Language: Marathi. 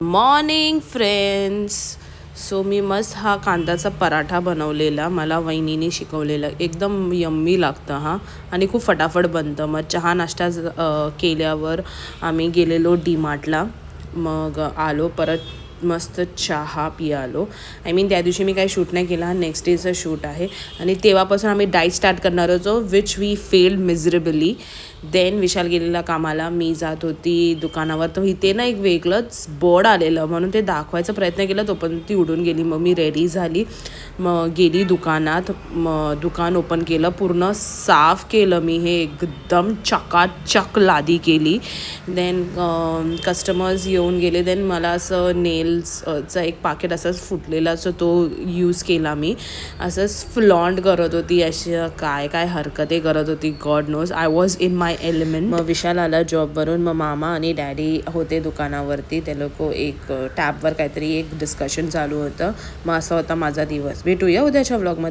Morning friends. सो मी मस्त हा कांद्याचा पराठा बनवलेला, मला वहिनीने शिकवलेला. एकदम यम्मी लागतं हा आणि खूप फटाफट बनतं. मग चहा नाश्ता केल्यावर आम्ही गेलेलो डीमार्टला. मग आलो परत मस्त चहा पियालो. आय मीन त्या दिवशी मी काही शूट नाही केला, नेक्स्ट डेचं शूट आहे आणि तेव्हापासून आम्ही डाईट स्टार्ट करणार होतो, विच वी फेल्ड मिझरेबली. देन विशाल गेलेला कामाला, मी जात होती दुकानावर. तर इथे ना एक वेगळंच बोर्ड आलेलं, म्हणून ते दाखवायचा प्रयत्न केला, तो पण ती उडून गेली. मग मी रेडी झाली, मग गेली दुकानात. मग दुकान ओपन केलं, पूर्ण साफ केलं मी, हे एकदम चकाचक लादी केली. देन कस्टमर्स येऊन गेले. देन मला असं नेल्सचा एक पाकिट असंच फुटलेला, असं तो यूज केला मी. असंच फ्लॉन्ट करत होती, अशी काय काय हरकते करत होती. God knows, I was in my element. मग विशाल आला जॉबवरून. मग मामा आणि डॅडी होते दुकानावरती. ते लोक एक टॅबवर काहीतरी एक डिस्कशन चालू होतं. मग असा होता माझा दिवस. भेटूया उद्याच्या व्लॉगमध्ये.